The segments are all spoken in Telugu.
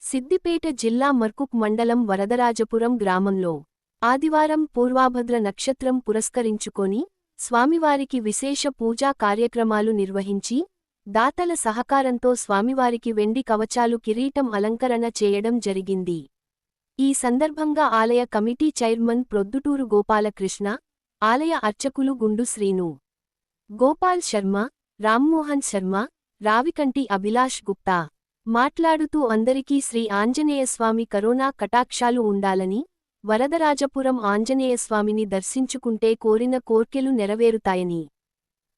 సిద్దిపేట జిల్లా మర్కుక్ మండలం వరదరాజపురం గ్రామంలో ఆదివారం పూర్వాభద్ర నక్షత్రం పురస్కరించుకొని స్వామివారికి విశేష పూజా కార్యక్రమాలు నిర్వహించి దాతల సహకారంతో స్వామివారికి వెండి కవచాలు కిరీటం అలంకరణ చేయడం జరిగింది. ఈ సందర్భంగా ఆలయ కమిటీ చైర్మన్ ప్రొద్దుటూరు గోపాలకృష్ణ, ఆలయ అర్చకులు గుండు శ్రీను, గోపాల్ శర్మ, రామ్మోహన్ శర్మ, రావికంటి అభిలాష్ గుప్తా మాట్లాడుతూ అందరికీ శ్రీ ఆంజనేయస్వామి కరోనా కటాక్షాలు ఉండాలని, వరదరాజపురం ఆంజనేయస్వామిని దర్శించుకుంటే కోరిన కోర్కెలు నెరవేరుతాయని,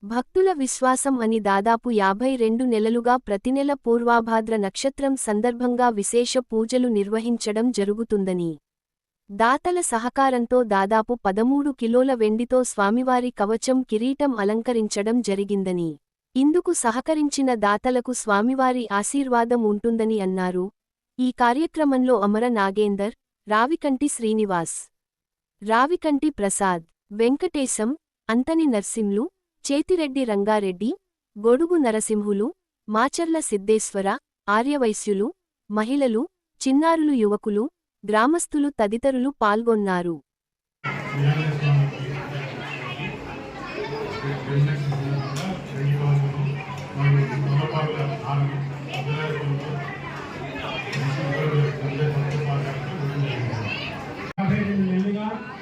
భక్తుల విశ్వాసం అని దాదాపు 52 నెలలుగా ప్రతినెల పూర్వాభాద్ర నక్షత్రం సందర్భంగా విశేష పూజలు నిర్వహించడం జరుగుతుందని, దాతల సహకారంతో దాదాపు 13 కిలోల వెండితో స్వామివారి కవచం కిరీటం అలంకరించడం జరిగిందని, ఇందుకు సహకరించిన దాతలకు స్వామివారి ఆశీర్వాదం ఉంటుందని అన్నారు. ఈ కార్యక్రమంలో అమర నాగేందర్, రావికంటి శ్రీనివాస్, రావికంటి ప్రసాద్, వెంకటేశం, అంతని నర్సింలు, చేతిరెడ్డి రంగారెడ్డి, గొడుగు నరసింహులు, మాచర్ల సిద్ధేశ్వర, ఆర్యవైశ్యులు, మహిళలు, చిన్నారులు, యువకులు, గ్రామస్థులు తదితరులు పాల్గొన్నారు.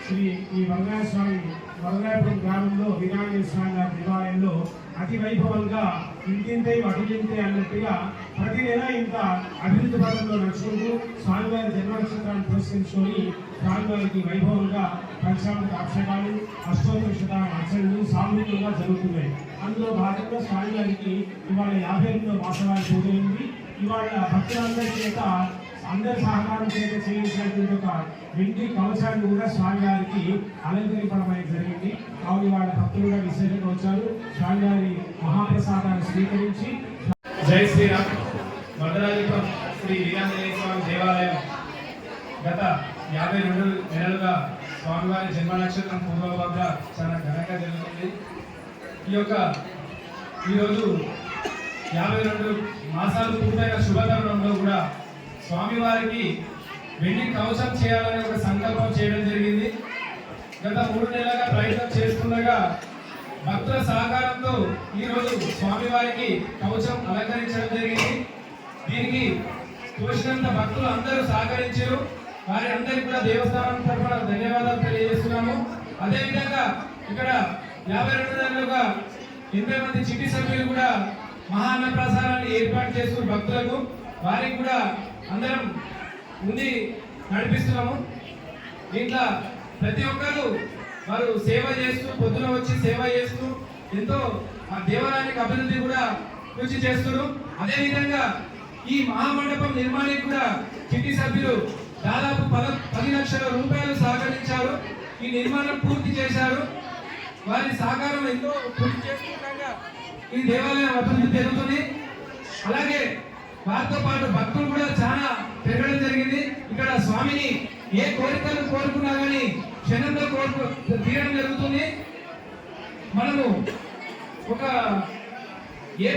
శ్రీ ఈ వరదాయస్వామి వరదాయపురం గ్రామంలో వినాయక స్వామి గారి దేవాలయంలో అతి వైభవంగా ఇంతింతే అటులింతే అన్నట్టుగా ప్రతి నెల ఇంత అభివృద్ధి పదంలో నడుచుకుంటూ స్వామివారి జన్మ నక్షత్రాన్ని పురస్కరించుకొని స్వామివారికి వైభవంగా పంచామృత అభిషేకాలు, అష్టోత్తర అర్చనలు సామూహికంగా జరుగుతున్నాయి. అందులో భాగంగా స్వామివారికి ఇవాళ 52వ మాసవారి పూజ ఉంది. ఇవాళ భక్తులందరి చేత అందరి సహకారం చేత చేయించినటువంటి ఒక వెండి కవచాన్ని కూడా స్వామివారికి అలంకరించడం జరిగింది. కావున వాళ్ళ భక్తులు కూడా విశేషంగా వచ్చారు. స్వామివారి మహాప్రసాదాన్ని స్వీకరించి జై శ్రీరామ్. వరదరాజపురం శ్రీ వీరాంజనేయ స్వామి దేవాలయం గత 52 నెలలుగా స్వామివారి జన్మ నక్షత్రం పూర్వభద్ర చాలా ఘనంగా జరుగుతుంది. ఈరోజు 52 మాసాలు పూర్తయిన శుభతరుణంలో కూడా స్వామివారికి వెండి కవచం చేయాలనే ఒక సంకల్పం చేయడం జరిగింది. గత 3 నెలలుగా ప్రయత్నం చేస్తుండగా భక్తుల సహకారంతో ఈరోజు స్వామివారికి కవచం అలంకరించడం జరిగింది. దీనికి తోచినంత భక్తులు అందరూ సహకరించారు. వారి అందరికీ కూడా దేవస్థానం తరఫున ధన్యవాదాలు తెలియజేస్తున్నాము. అదేవిధంగా ఇక్కడ 52 నెలలుగా 80 మంది చిట్టి సభ్యులు కూడా మహాన్న ప్రసారాన్ని ఏర్పాటు చేస్తూ భక్తులకు వారికి కూడా అందరం ఉండి నడిపిస్తున్నాము. దీంట్లో ప్రతి ఒక్కరు వారు సేవ చేస్తూ పొద్దున వచ్చి సేవ చేస్తూ ఎంతో ఆ దేవాలయానికి అభివృద్ధి కూడా కృషి చేస్తున్నారు. అదేవిధంగా ఈ మహామండపం నిర్మాణానికి కూడా చిట్టి సభ్యులు దాదాపు 10 లక్షల రూపాయలు సహకరించారు. ఈ నిర్మాణం పూర్తి చేశారు. వారి సహకారం ఎంతో కృషి చేస్తుండగా ఈ దేవాలయం అభివృద్ధి జరుగుతుంది. అలాగే వారితో పాటు భక్తులు కూడా చాలా పెరగడం జరిగింది. ఇక్కడ స్వామిని ఏ కోరికలు కోరుకున్నా కానీ క్షణంలో తీరడం జరుగుతుంది. మనము ఒక ఏ